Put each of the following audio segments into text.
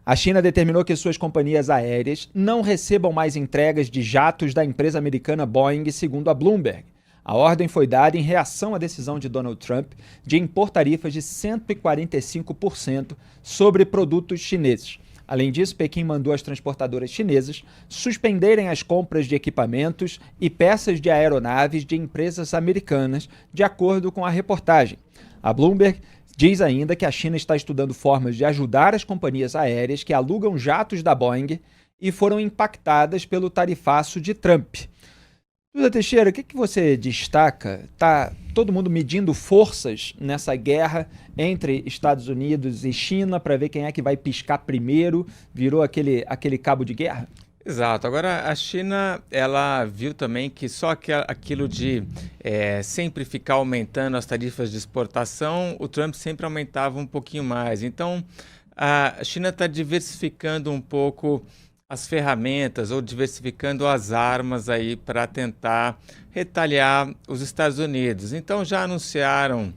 A China determinou que suas companhias aéreas não recebam mais entregas de jatos da empresa americana Boeing, segundo a Bloomberg. A ordem foi dada em reação à decisão de Donald Trump de impor tarifas de 145% sobre produtos chineses. Além disso, Pequim mandou as transportadoras chinesas suspenderem as compras de equipamentos e peças de aeronaves de empresas americanas, de acordo com a reportagem. A Bloomberg diz ainda que a China está estudando formas de ajudar as companhias aéreas que alugam jatos da Boeing e foram impactadas pelo tarifaço de Trump. Duda Teixeira, o que você destaca? Está todo mundo medindo forças nessa guerra entre Estados Unidos e China para ver quem é que vai piscar primeiro? Virou aquele cabo de guerra? Exato. Agora, a China, ela viu também que só aquilo de sempre ficar aumentando as tarifas de exportação, o Trump sempre aumentava um pouquinho mais. Então, a China está diversificando um pouco as ferramentas ou diversificando as armas aí para tentar retaliar os Estados Unidos. Então, já anunciaram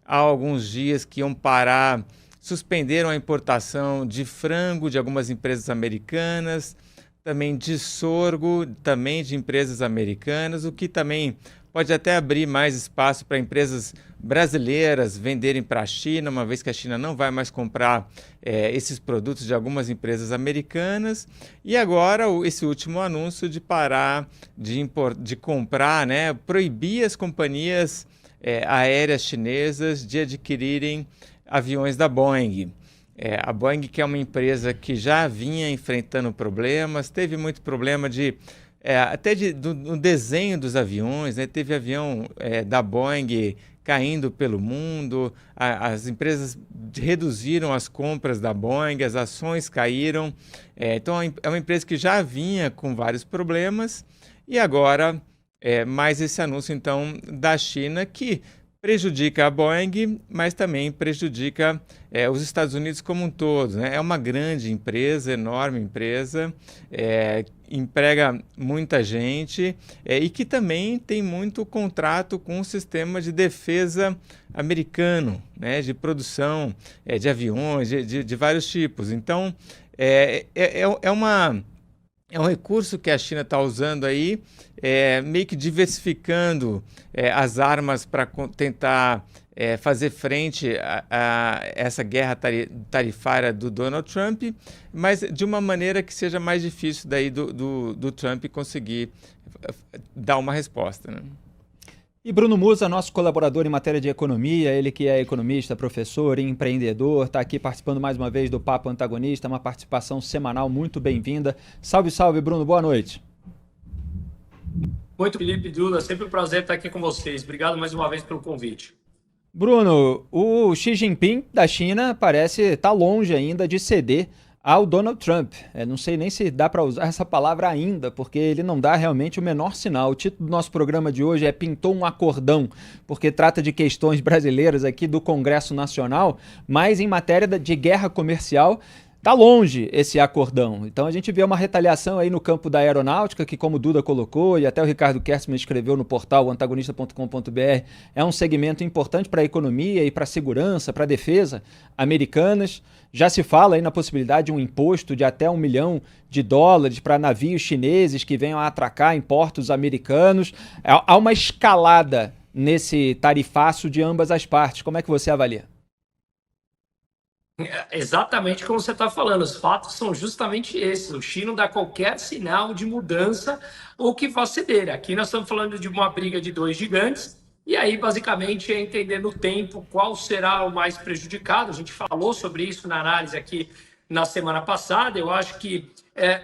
há alguns dias que iam parar, suspenderam a importação de frango de algumas empresas americanas, também de sorgo, também de empresas americanas, o que também pode até abrir mais espaço para empresas brasileiras venderem para a China, uma vez que a China não vai mais comprar esses produtos de algumas empresas americanas. E agora esse último anúncio de parar de comprar, né, proibir as companhias aéreas chinesas de adquirirem aviões da Boeing. A Boeing, que é uma empresa que já vinha enfrentando problemas, teve muito problema no desenho dos aviões, né? Teve avião da Boeing caindo pelo mundo, as empresas reduziram as compras da Boeing, as ações caíram. Então, é uma empresa que já vinha com vários problemas e agora mais esse anúncio, então, da China, que prejudica a Boeing, mas também prejudica os Estados Unidos como um todo, né? É uma grande empresa, enorme empresa, emprega muita gente e que também tem muito contrato com o sistema de defesa americano, né? De produção de aviões, de vários tipos. Então, é um recurso que a China está usando aí, meio que diversificando as armas para tentar fazer frente a essa guerra tarifária do Donald Trump, mas de uma maneira que seja mais difícil daí do Trump conseguir dar uma resposta, né? E Bruno Musa, nosso colaborador em matéria de economia, ele que é economista, professor e empreendedor, está aqui participando mais uma vez do Papo Antagonista, uma participação semanal muito bem-vinda. Salve, salve, Bruno, boa noite. Muito, Felipe, Duda, sempre um prazer estar aqui com vocês. Obrigado mais uma vez pelo convite. Bruno, o Xi Jinping da China parece estar longe ainda de ceder ao Donald Trump. Não sei nem se dá para usar essa palavra ainda, porque ele não dá realmente o menor sinal. O título do nosso programa de hoje é Pintou um Acordão, porque trata de questões brasileiras aqui do Congresso Nacional, mas em matéria de guerra comercial, tá longe esse acordão. Então a gente vê uma retaliação aí no campo da aeronáutica, que como o Duda colocou, e até o Ricardo Kerstmann escreveu no portal antagonista.com.br, é um segmento importante para a economia e para a segurança, para a defesa americanas. Já se fala aí na possibilidade de um imposto de até $1 milhão para navios chineses que venham a atracar em portos americanos. Há uma escalada nesse tarifaço de ambas as partes. Como é que você avalia? Exatamente como você está falando, os fatos são justamente esses. O Xi não dá qualquer sinal de mudança ou que vá ceder. Aqui nós estamos falando de uma briga de dois gigantes, e aí basicamente é entender no tempo qual será o mais prejudicado. A gente falou sobre isso na análise aqui na semana passada. Eu acho que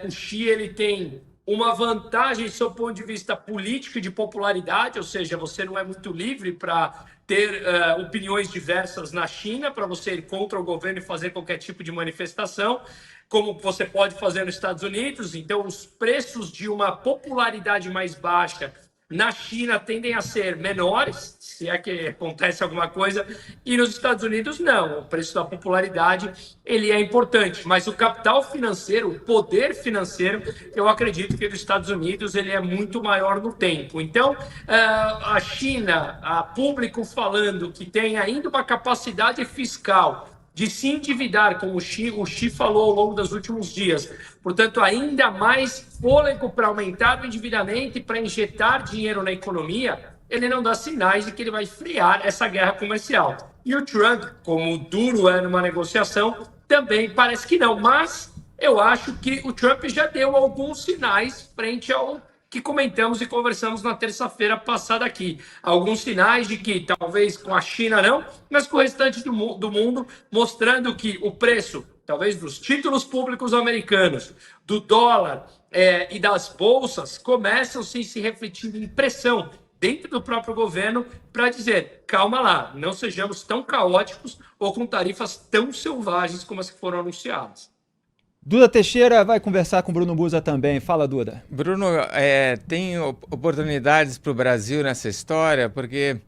o Xi ele tem uma vantagem sob o ponto de vista político e de popularidade, ou seja, você não é muito livre para ter opiniões diversas na China, para você ir contra o governo e fazer qualquer tipo de manifestação, como você pode fazer nos Estados Unidos. Então, os preços de uma popularidade mais baixa na China tendem a ser menores, se é que acontece alguma coisa, e nos Estados Unidos não. O preço da popularidade ele é importante, mas o capital financeiro, o poder financeiro, eu acredito que nos Estados Unidos ele é muito maior no tempo. Então, a China, a público falando que tem ainda uma capacidade fiscal de se endividar, como o Xi falou ao longo dos últimos dias. Portanto, ainda mais fôlego para aumentar o endividamento e para injetar dinheiro na economia, ele não dá sinais de que ele vai frear essa guerra comercial. E o Trump, como duro é numa negociação, também parece que não. Mas eu acho que o Trump já deu alguns sinais frente ao que comentamos e conversamos na terça-feira passada aqui. Alguns sinais de que talvez com a China não, mas com o restante do mundo, mostrando que o preço, talvez dos títulos públicos americanos, do dólar e das bolsas, começam sim se refletindo em pressão dentro do próprio governo para dizer, calma lá, não sejamos tão caóticos ou com tarifas tão selvagens como as que foram anunciadas. Duda Teixeira vai conversar com Bruno Busa também. Fala, Duda. Bruno, tem oportunidades para o Brasil nessa história, porque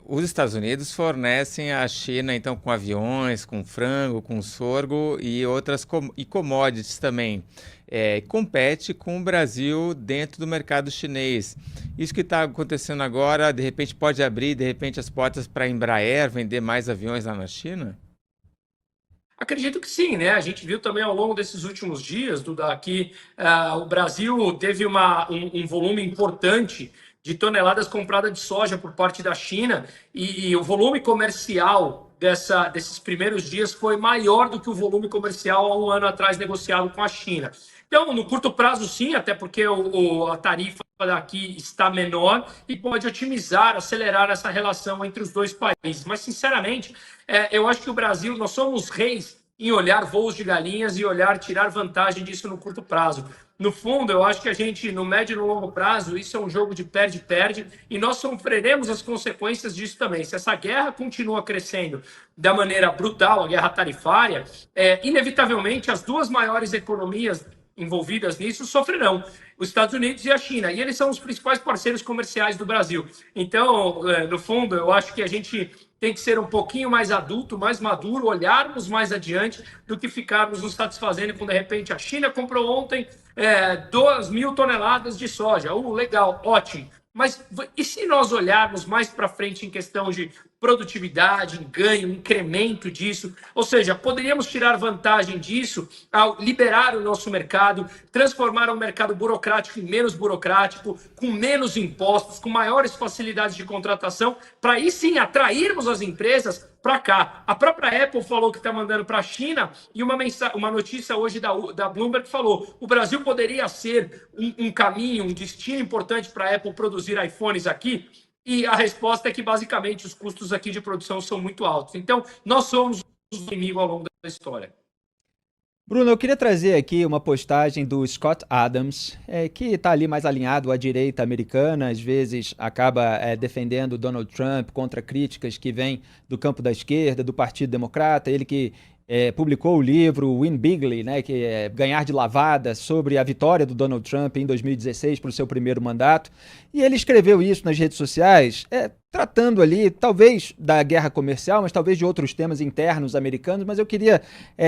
os Estados Unidos fornecem à China, então, com aviões, com frango, com sorgo e outras commodities também. Compete com o Brasil dentro do mercado chinês. Isso que está acontecendo agora, de repente pode abrir, de repente, as portas para a Embraer vender mais aviões lá na China? Acredito que sim, né? A gente viu também ao longo desses últimos dias, Duda, que o Brasil teve um volume importante de toneladas compradas de soja por parte da China e o volume comercial desses primeiros dias foi maior do que o volume comercial há um ano atrás negociado com a China. Então, no curto prazo, sim, até porque a tarifa daqui está menor e pode otimizar, acelerar essa relação entre os dois países. Mas, sinceramente, eu acho que o Brasil, nós somos reis em olhar voos de galinhas e olhar tirar vantagem disso no curto prazo. No fundo, eu acho que a gente, no médio e no longo prazo, isso é um jogo de perde-perde e nós sofreremos as consequências disso também. Se essa guerra continua crescendo da maneira brutal, a guerra tarifária, inevitavelmente as duas maiores economias envolvidas nisso sofrerão, os Estados Unidos e a China, e eles são os principais parceiros comerciais do Brasil. Então, no fundo, eu acho que a gente tem que ser um pouquinho mais adulto, mais maduro, olharmos mais adiante do que ficarmos nos satisfazendo quando, de repente, a China comprou ontem 2.000 toneladas de soja. Legal, ótimo. Mas e se nós olharmos mais para frente em questão de produtividade, em ganho, incremento disso? Ou seja, poderíamos tirar vantagem disso ao liberar o nosso mercado, transformar um mercado burocrático em menos burocrático, com menos impostos, com maiores facilidades de contratação, para aí sim atrairmos as empresas para cá. A própria Apple falou que está mandando para a China e uma notícia hoje da Bloomberg falou o Brasil poderia ser um caminho, um destino importante para a Apple produzir iPhones aqui. E a resposta é que, basicamente, os custos aqui de produção são muito altos. Então, nós somos os inimigos ao longo da história. Bruno, eu queria trazer aqui uma postagem do Scott Adams, que está ali mais alinhado à direita americana, às vezes acaba defendendo Donald Trump contra críticas que vêm do campo da esquerda, do Partido Democrata, ele que publicou o livro Win Bigly, né, que é Ganhar de Lavada, sobre a vitória do Donald Trump em 2016 para o seu primeiro mandato. E ele escreveu isso nas redes sociais, tratando ali, talvez da guerra comercial, mas talvez de outros temas internos americanos, mas eu queria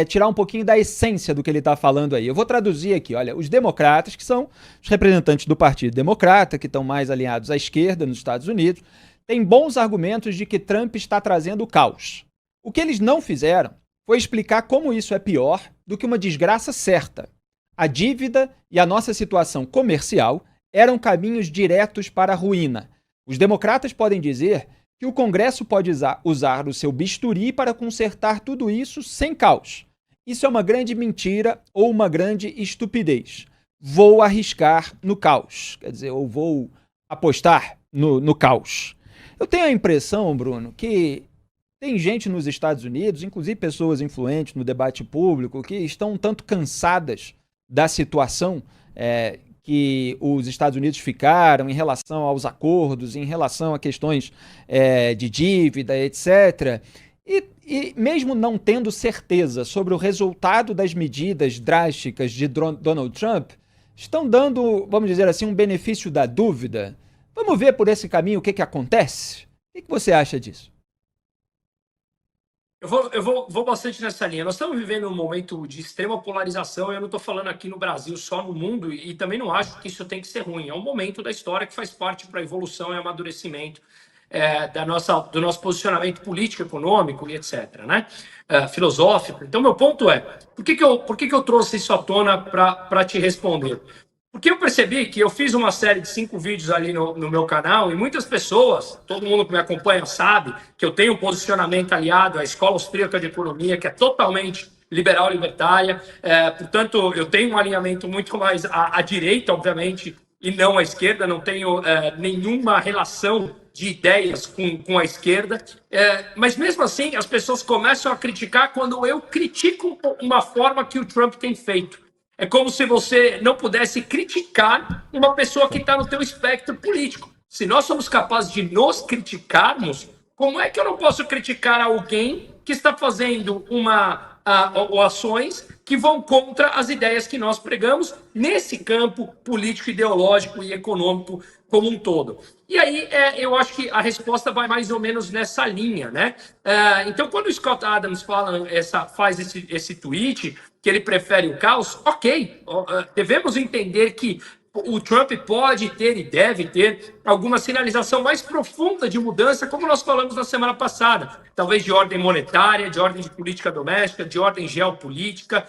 tirar um pouquinho da essência do que ele está falando aí. Eu vou traduzir aqui, olha, os democratas, que são os representantes do Partido Democrata, que estão mais alinhados à esquerda nos Estados Unidos, têm bons argumentos de que Trump está trazendo caos. O que eles não fizeram foi explicar como isso é pior do que uma desgraça certa. A dívida e a nossa situação comercial eram caminhos diretos para a ruína. Os democratas podem dizer que o Congresso pode usar o seu bisturi para consertar tudo isso sem caos. Isso é uma grande mentira ou uma grande estupidez. Vou arriscar no caos, quer dizer, ou vou apostar no caos. Eu tenho a impressão, Bruno, que tem gente nos Estados Unidos, inclusive pessoas influentes no debate público, que estão um tanto cansadas da situação que os Estados Unidos ficaram em relação aos acordos, em relação a questões de dívida, etc. E mesmo não tendo certeza sobre o resultado das medidas drásticas de Donald Trump, estão dando, vamos dizer assim, um benefício da dúvida. Vamos ver por esse caminho o que acontece? O que você acha disso? Eu vou bastante nessa linha. Nós estamos vivendo um momento de extrema polarização, e eu não estou falando aqui no Brasil, só no mundo, e também não acho que isso tem que ser ruim. É um momento da história que faz parte para a evolução e amadurecimento do nosso posicionamento político, econômico e etc., né? Filosófico. Então, meu ponto é, por que eu trouxe isso à tona para te responder? Porque eu percebi que eu fiz uma série de 5 vídeos ali no meu canal e muitas pessoas, todo mundo que me acompanha sabe que eu tenho um posicionamento aliado à Escola Austríaca de Economia, que é totalmente liberal libertária. Portanto, eu tenho um alinhamento muito mais à direita, obviamente, e não à esquerda. Não tenho nenhuma relação de ideias com a esquerda. Mas mesmo assim, as pessoas começam a criticar quando eu critico uma forma que o Trump tem feito. É como se você não pudesse criticar uma pessoa que está no teu espectro político. Se nós somos capazes de nos criticarmos, como é que eu não posso criticar alguém que está fazendo ações que vão contra as ideias que nós pregamos nesse campo político, ideológico e econômico como um todo? E aí eu acho que a resposta vai mais ou menos nessa linha, né? Então, quando o Scott Adams faz esse tweet, que ele prefere o caos, ok, devemos entender que o Trump pode ter e deve ter alguma sinalização mais profunda de mudança, como nós falamos na semana passada, talvez de ordem monetária, de ordem de política doméstica, de ordem geopolítica,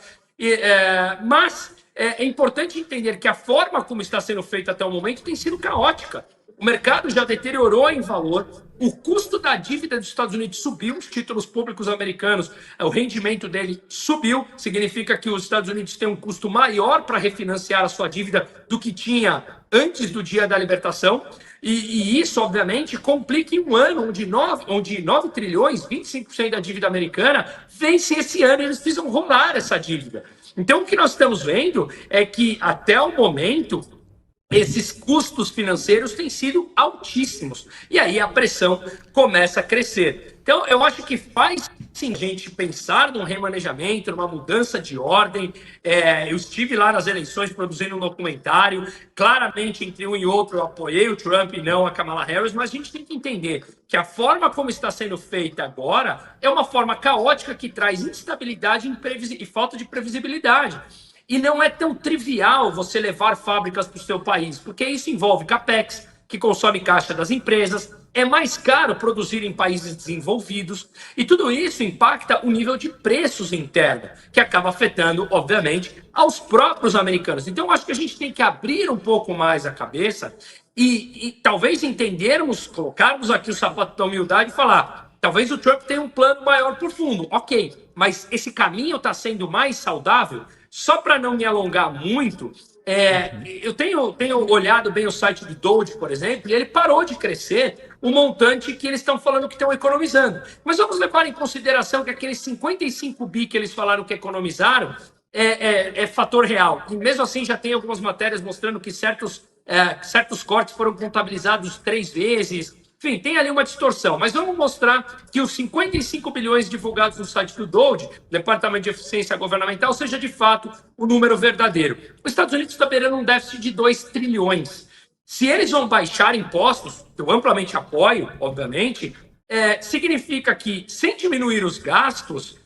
mas é importante entender que a forma como está sendo feita até o momento tem sido caótica. O mercado já deteriorou em valor, o custo da dívida dos Estados Unidos subiu, os títulos públicos americanos, o rendimento dele subiu, significa que os Estados Unidos têm um custo maior para refinanciar a sua dívida do que tinha antes do dia da libertação, e isso, obviamente, complica em um ano onde 9 trilhões, 25% da dívida americana, vence esse ano e eles precisam rolar essa dívida. Então, o que nós estamos vendo é que, até o momento, esses custos financeiros têm sido altíssimos. E aí a pressão começa a crescer. Então, eu acho que faz sim a gente pensar num remanejamento, numa mudança de ordem. Eu estive lá nas eleições produzindo um documentário. Claramente, entre um e outro, eu apoiei o Trump e não a Kamala Harris, mas a gente tem que entender que a forma como está sendo feita agora é uma forma caótica que traz instabilidade e falta de previsibilidade. E não é tão trivial você levar fábricas para o seu país, porque isso envolve capex, que consome caixa das empresas, é mais caro produzir em países desenvolvidos, e tudo isso impacta o nível de preços interno, que acaba afetando, obviamente, aos próprios americanos. Então, eu acho que a gente tem que abrir um pouco mais a cabeça e talvez entendermos, colocarmos aqui o sapato da humildade e falar: talvez o Trump tenha um plano maior por fundo, ok, mas esse caminho está sendo mais saudável? Só para não me alongar muito, eu tenho olhado bem o site do Doge, por exemplo, e ele parou de crescer o montante que eles estão falando que estão economizando. Mas vamos levar em consideração que aqueles 55 bi que eles falaram que economizaram é fator real. E mesmo assim já tem algumas matérias mostrando que certos cortes foram contabilizados 3 vezes. Enfim, tem ali uma distorção, mas vamos mostrar que os 55 bilhões divulgados no site do DOGE, Departamento de Eficiência Governamental, seja de fato o número verdadeiro. Os Estados Unidos está beirando um déficit de 2 trilhões. Se eles vão baixar impostos, que eu amplamente apoio, obviamente, significa que, sem diminuir os gastos,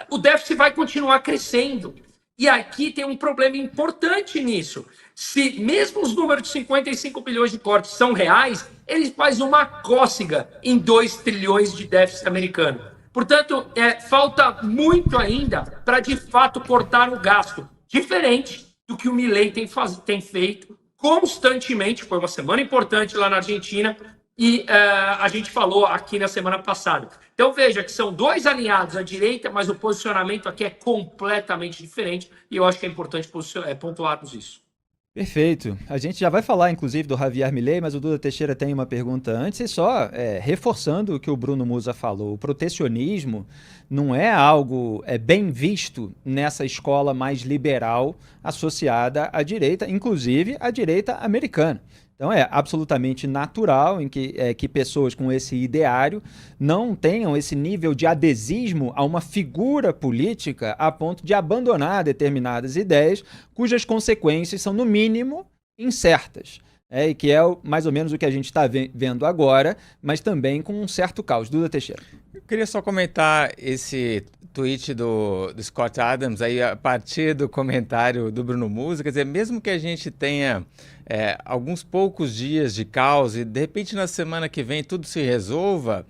o déficit vai continuar crescendo. E aqui tem um problema importante nisso. Se mesmo os números de 55 bilhões de cortes são reais, eles fazem uma cócega em 2 trilhões de déficit americano. Portanto, falta muito ainda para, de fato, cortar o gasto. Diferente do que o Milei tem feito constantemente. Foi uma semana importante lá na Argentina e a gente falou aqui na semana passada. Então, veja que são 2 alinhados à direita, mas o posicionamento aqui é completamente diferente e eu acho que é importante pontuarmos isso. Perfeito. A gente já vai falar, inclusive, do Javier Milei, mas o Duda Teixeira tem uma pergunta antes, e só reforçando o que o Bruno Musa falou. O protecionismo não é algo bem visto nessa escola mais liberal associada à direita, inclusive à direita americana. Então é absolutamente natural em que pessoas com esse ideário não tenham esse nível de adesismo a uma figura política a ponto de abandonar determinadas ideias cujas consequências são, no mínimo, incertas. e que é mais ou menos o que a gente está vendo agora, mas também com um certo caos. Duda Teixeira. Eu queria só comentar esse tweet do Scott Adams aí a partir do comentário do Bruno Musa. Quer dizer, mesmo que a gente tenha alguns poucos dias de caos e de repente na semana que vem tudo se resolva,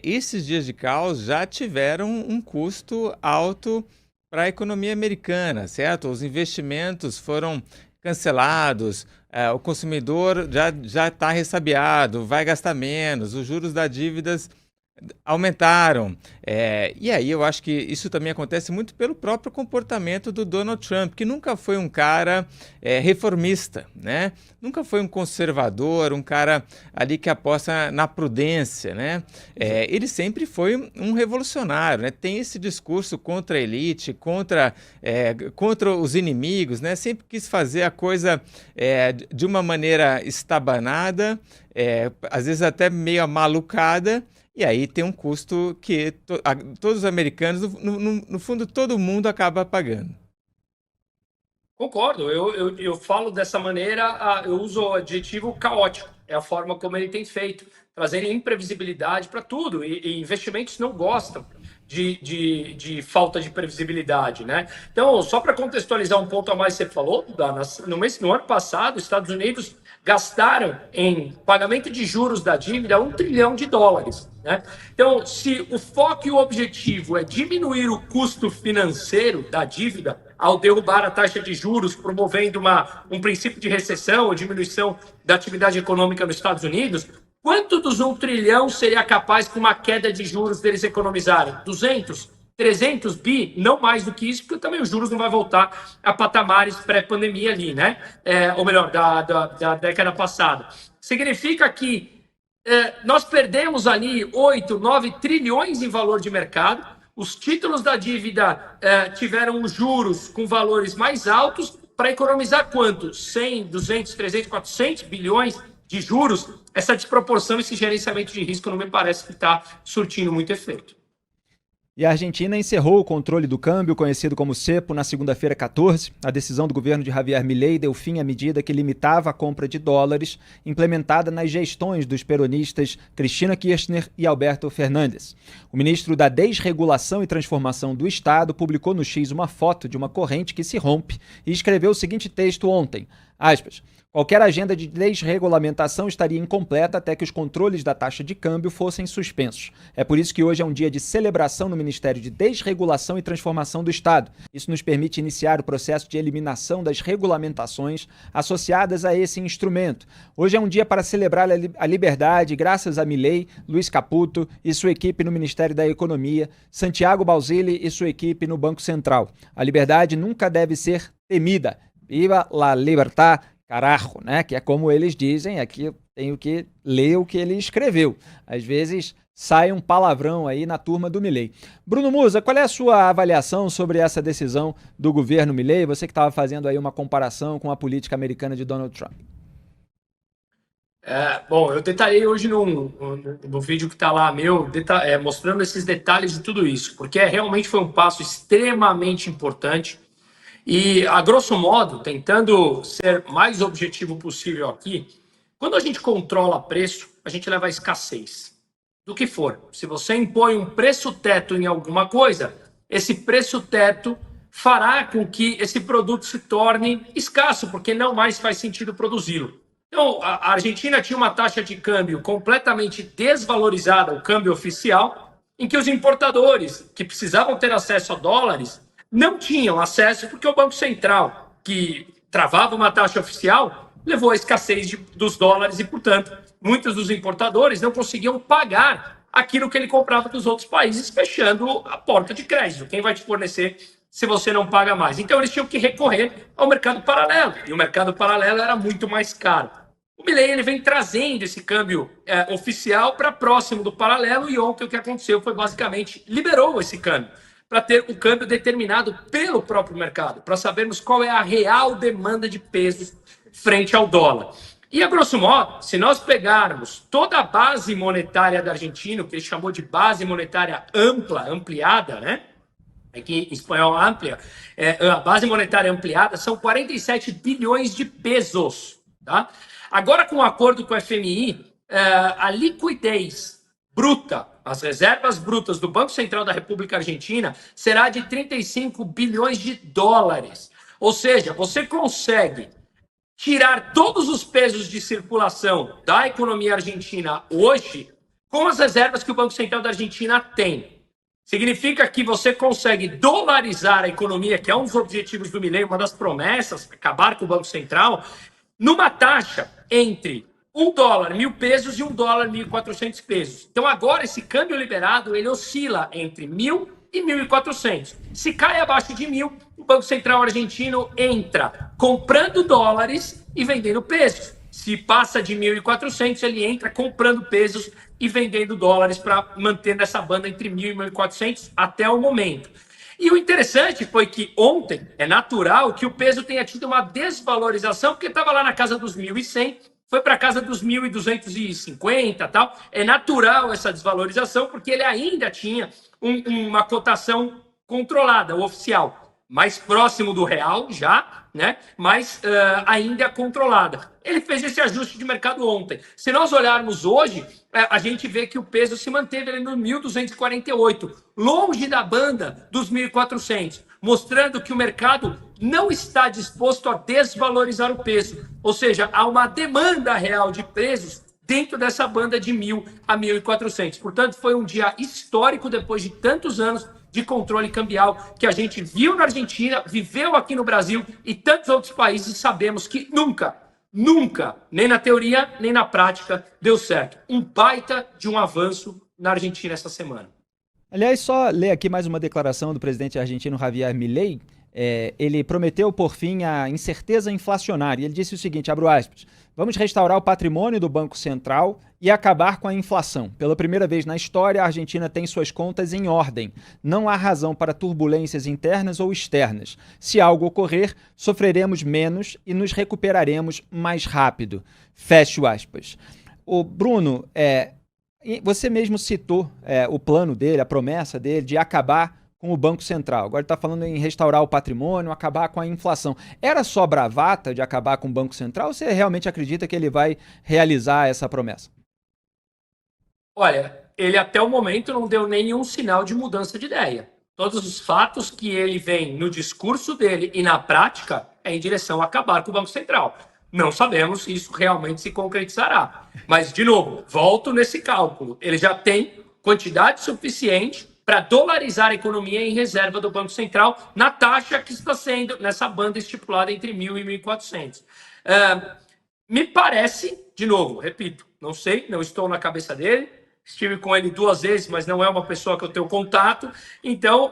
esses dias de caos já tiveram um custo alto para a economia americana, certo? Os investimentos foram cancelados, o consumidor já está ressabiado, vai gastar menos, os juros das dívidas aumentaram. E aí eu acho que isso também acontece muito pelo próprio comportamento do Donald Trump, que nunca foi um cara reformista, né? Nunca foi um conservador, um cara ali que aposta na prudência, né? Ele sempre foi um revolucionário, né? Tem esse discurso contra a elite, contra os inimigos, né? Sempre quis fazer a coisa de uma maneira estabanada, às vezes até meio amalucada. E aí tem um custo que todos os americanos, no fundo, todo mundo acaba pagando. Concordo, eu falo dessa maneira, eu uso o adjetivo caótico, é a forma como ele tem feito, trazendo imprevisibilidade para tudo, e investimentos não gostam de falta de previsibilidade, né? Então, só para contextualizar um ponto a mais que você falou, no ano passado, os Estados Unidos gastaram em pagamento de juros da dívida $1 trilhão, né? Então, se o foco e o objetivo é diminuir o custo financeiro da dívida ao derrubar a taxa de juros, promovendo um princípio de recessão ou diminuição da atividade econômica nos Estados Unidos, quanto dos 1 trilhão seria capaz, com uma queda de juros, deles economizarem? 200? 300 bi? Não mais do que isso, porque também os juros não vai voltar a patamares pré-pandemia ali, né? Ou melhor, da década passada. Significa que nós perdemos ali 8, 9 trilhões em valor de mercado. Os títulos da dívida tiveram os juros com valores mais altos para economizar quanto? 100, 200, 300, 400 bilhões de juros. Essa desproporção, esse gerenciamento de risco não me parece que está surtindo muito efeito. E a Argentina encerrou o controle do câmbio, conhecido como cepo, na segunda-feira 14. A decisão do governo de Javier Milei deu fim à medida que limitava a compra de dólares, implementada nas gestões dos peronistas Cristina Kirchner e Alberto Fernandes. O ministro da Desregulação e Transformação do Estado publicou no X uma foto de uma corrente que se rompe e escreveu o seguinte texto ontem, aspas, qualquer agenda de desregulamentação estaria incompleta até que os controles da taxa de câmbio fossem suspensos. É por isso que hoje é um dia de celebração no Ministério de Desregulação e Transformação do Estado. Isso nos permite iniciar o processo de eliminação das regulamentações associadas a esse instrumento. Hoje é um dia para celebrar a liberdade graças a Milei, Luiz Caputo e sua equipe no Ministério da Economia, Santiago Balzilli e sua equipe no Banco Central. A liberdade nunca deve ser temida. Viva la libertad! Carajo, né? Que é como eles dizem, aqui eu tenho que ler o que ele escreveu. Às vezes sai um palavrão aí na turma do Milei. Bruno Musa, qual é a sua avaliação sobre essa decisão do governo Milei? Você que estava fazendo aí uma comparação com a política americana de Donald Trump. Bom, eu detalhei hoje no vídeo que está lá meu, mostrando esses detalhes de tudo isso, porque realmente foi um passo extremamente importante. E, a grosso modo, tentando ser mais objetivo possível aqui, quando a gente controla preço, a gente leva a escassez do que for. Se você impõe um preço teto em alguma coisa, esse preço teto fará com que esse produto se torne escasso, porque não mais faz sentido produzi-lo. Então, a Argentina tinha uma taxa de câmbio completamente desvalorizada, o câmbio oficial, em que os importadores que precisavam ter acesso a dólares não tinham acesso porque o Banco Central, que travava uma taxa oficial, levou à escassez dos dólares e, portanto, muitos dos importadores não conseguiam pagar aquilo que ele comprava dos outros países, fechando a porta de crédito. Quem vai te fornecer se você não paga mais? Então, eles tinham que recorrer ao mercado paralelo, e o mercado paralelo era muito mais caro. O Milei ele vem trazendo esse câmbio oficial para próximo do paralelo, e ontem o que aconteceu foi basicamente liberou esse câmbio, para ter o câmbio determinado pelo próprio mercado, para sabermos qual é a real demanda de pesos frente ao dólar. E, a grosso modo, se nós pegarmos toda a base monetária da Argentina, que ele chamou de base monetária ampla, ampliada, né? Aqui em espanhol, amplia, a base monetária ampliada são 47 bilhões de pesos. Tá? Agora, com o acordo com o FMI, a liquidez bruta, as reservas brutas do Banco Central da República Argentina será de 35 bilhões de dólares. Ou seja, você consegue tirar todos os pesos de circulação da economia argentina hoje com as reservas que o Banco Central da Argentina tem. Significa que você consegue dolarizar a economia, que é um dos objetivos do milênio, uma das promessas, acabar com o Banco Central, numa taxa entre $1, 1.000 pesos, e $1, 1.400 pesos. Então, agora, esse câmbio liberado, ele oscila entre 1.000 e 1.400. Se cai abaixo de 1.000, o Banco Central argentino entra comprando dólares e vendendo pesos. Se passa de 1.400, ele entra comprando pesos e vendendo dólares para manter nessa banda entre 1.000 e 1.400 até o momento. E o interessante foi que ontem, é natural que o peso tenha tido uma desvalorização, porque estava lá na casa dos 1.100, foi para a casa dos 1.250 tal. É natural essa desvalorização, porque ele ainda tinha uma cotação controlada, oficial, mais próximo do real já, né? Mas ainda controlada. Ele fez esse ajuste de mercado ontem. Se nós olharmos hoje, a gente vê que o peso se manteve ali no 1.248, longe da banda dos 1.400, mostrando que o mercado não está disposto a desvalorizar o peso. Ou seja, há uma demanda real de preços dentro dessa banda de 1.000 a 1.400. Portanto, foi um dia histórico depois de tantos anos de controle cambial que a gente viu na Argentina, viveu aqui no Brasil e tantos outros países. Sabemos que nunca, nem na teoria, nem na prática, deu certo. Um baita de um avanço na Argentina essa semana. Aliás, só ler aqui mais uma declaração do presidente argentino Javier Milei. Ele prometeu por fim a incerteza inflacionária. Ele disse o seguinte, abro aspas, vamos restaurar o patrimônio do Banco Central e acabar com a inflação. Pela primeira vez na história, a Argentina tem suas contas em ordem. Não há razão para turbulências internas ou externas. Se algo ocorrer, sofreremos menos e nos recuperaremos mais rápido. Fecho aspas. O Bruno, você mesmo citou o plano dele, a promessa dele de acabar com o Banco Central. Agora ele está falando em restaurar o patrimônio, acabar com a inflação. Era só bravata de acabar com o Banco Central ou você realmente acredita que ele vai realizar essa promessa? Olha, ele até o momento não deu nenhum sinal de mudança de ideia. Todos os fatos que ele vem no discurso dele e na prática é em direção a acabar com o Banco Central. Não sabemos se isso realmente se concretizará. Mas, de novo, volto nesse cálculo. Ele já tem quantidade suficiente para dolarizar a economia em reserva do Banco Central na taxa que está sendo, nessa banda estipulada entre 1.000 e 1.400. Me parece, de novo, repito, não sei, não estou na cabeça dele, estive com ele 2 vezes, mas não é uma pessoa que eu tenho contato, então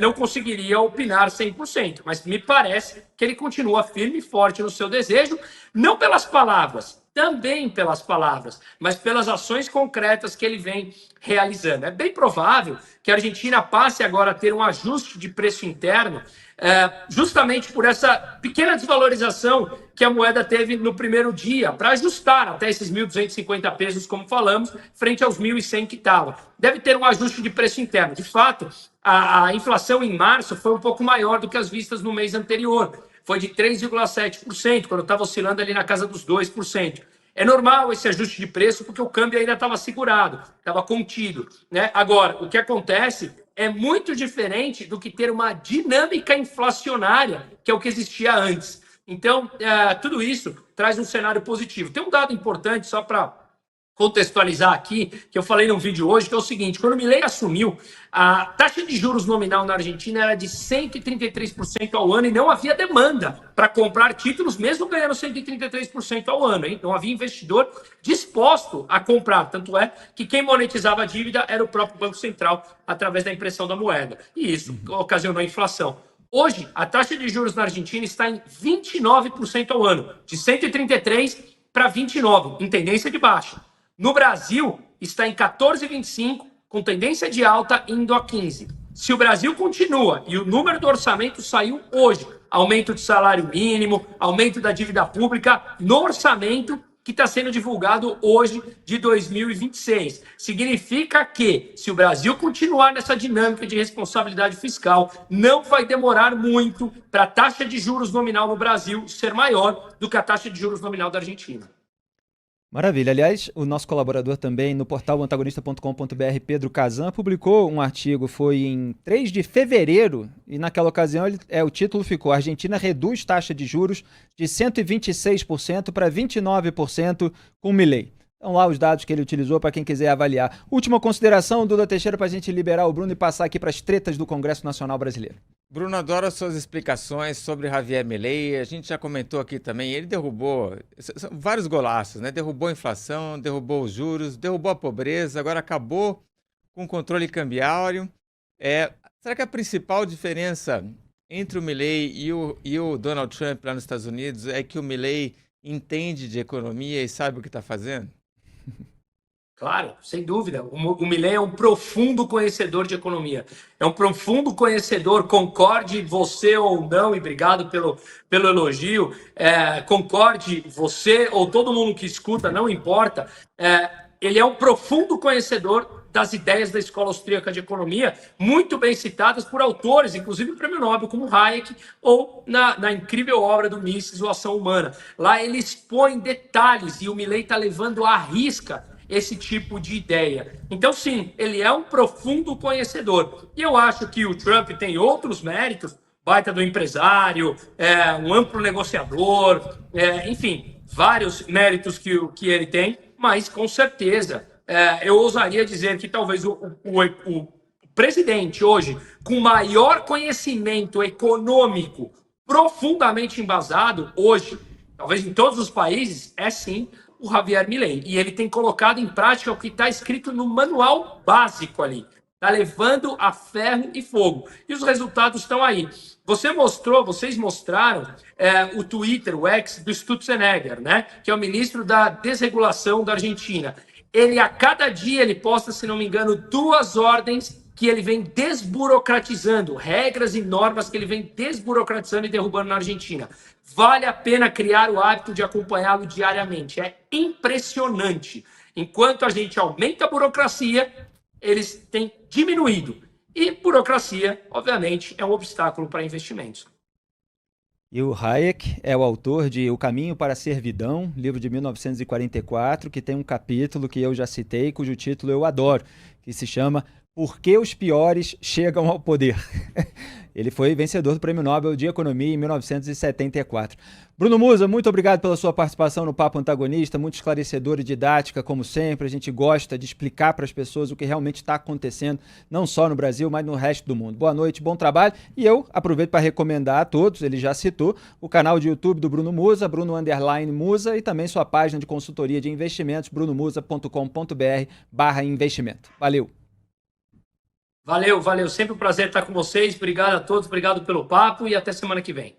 não conseguiria opinar 100%, mas me parece que ele continua firme e forte no seu desejo, não pelas palavras, também pelas palavras, mas pelas ações concretas que ele vem realizando. É bem provável que a Argentina passe agora a ter um ajuste de preço interno, justamente por essa pequena desvalorização que a moeda teve no primeiro dia, para ajustar até esses 1.250 pesos, como falamos, frente aos 1.100 que estava. Deve ter um ajuste de preço interno. De fato, a inflação em março foi um pouco maior do que as vistas no mês anterior. Foi de 3,7%, quando estava oscilando ali na casa dos 2%. É normal esse ajuste de preço, porque o câmbio ainda estava segurado, estava contido, né? Agora, o que acontece é muito diferente do que ter uma dinâmica inflacionária, que é o que existia antes. Então, tudo isso traz um cenário positivo. Tem um dado importante, só para contextualizar aqui, que eu falei num vídeo hoje, que é o seguinte: quando o Milei assumiu, a taxa de juros nominal na Argentina era de 133% ao ano e não havia demanda para comprar títulos, mesmo ganhando 133% ao ano, hein? Não havia investidor disposto a comprar, tanto é que quem monetizava a dívida era o próprio Banco Central, através da impressão da moeda, e isso ocasionou a inflação. Hoje, a taxa de juros na Argentina está em 29% ao ano, de 133% para 29%, em tendência de baixa. No Brasil, está em 14,25%, com tendência de alta indo a 15%. Se o Brasil continua, e o número do orçamento saiu hoje, aumento de salário mínimo, aumento da dívida pública, no orçamento, que está sendo divulgado hoje de 2026. Significa que, se o Brasil continuar nessa dinâmica de responsabilidade fiscal, não vai demorar muito para a taxa de juros nominal no Brasil ser maior do que a taxa de juros nominal da Argentina. Maravilha. Aliás, o nosso colaborador também no portal antagonista.com.br, Pedro Kazan, publicou um artigo, foi em 3 de fevereiro, e naquela ocasião o título ficou: a Argentina reduz taxa de juros de 126% para 29% com Milei. Estão lá os dados que ele utilizou para quem quiser avaliar. Última consideração, Duda Teixeira, para a gente liberar o Bruno e passar aqui para as tretas do Congresso Nacional Brasileiro. Bruno, adoro as suas explicações sobre Javier Milei. A gente já comentou aqui também, ele derrubou vários golaços, né? Derrubou a inflação, derrubou os juros, derrubou a pobreza, agora acabou com o controle cambiário. Será que a principal diferença entre o Milei e o Donald Trump lá nos Estados Unidos é que o Milei entende de economia e sabe o que está fazendo? Claro, sem dúvida. O Milei é um profundo conhecedor de economia. É um profundo conhecedor, concorde você ou não, e obrigado pelo elogio, concorde você ou todo mundo que escuta, não importa. Ele é um profundo conhecedor das ideias da Escola Austríaca de Economia, muito bem citadas por autores, inclusive o Prêmio Nobel, como Hayek, ou na incrível obra do Mises, O Ação Humana. Lá ele expõe detalhes, e o Milei está levando à risca esse tipo de ideia. Então, sim, ele é um profundo conhecedor. E eu acho que o Trump tem outros méritos, baita do empresário, um amplo negociador, enfim, vários méritos que ele tem, mas, com certeza, eu ousaria dizer que talvez o presidente hoje, com maior conhecimento econômico profundamente embasado, hoje, talvez em todos os países, é sim o Javier Milei. E ele tem colocado em prática o que está escrito no manual básico ali. Está levando a ferro e fogo. E os resultados estão aí. Vocês mostraram o Twitter, o X do Stutzenegger, né? Que é o ministro da Desregulação da Argentina. Ele, a cada dia, ele posta, se não me engano, 2 ordens que ele vem desburocratizando, regras e normas que ele vem desburocratizando e derrubando na Argentina. Vale a pena criar o hábito de acompanhá-lo diariamente. É impressionante. Enquanto a gente aumenta a burocracia, eles têm diminuído. E burocracia, obviamente, é um obstáculo para investimentos. E o Hayek é o autor de O Caminho para a Servidão, livro de 1944, que tem um capítulo que eu já citei, cujo título eu adoro, que se chama Por que os piores chegam ao poder? Ele foi vencedor do Prêmio Nobel de Economia em 1974. Bruno Musa, muito obrigado pela sua participação no Papo Antagonista, muito esclarecedora e didática, como sempre. A gente gosta de explicar para as pessoas o que realmente está acontecendo, não só no Brasil, mas no resto do mundo. Boa noite, bom trabalho. E eu aproveito para recomendar a todos, ele já citou, o canal de YouTube do Bruno Musa, Bruno_Musa, e também sua página de consultoria de investimentos, brunomusa.com.br/investimento. Valeu! Valeu. Sempre um prazer estar com vocês. Obrigado a todos, obrigado pelo papo e até semana que vem.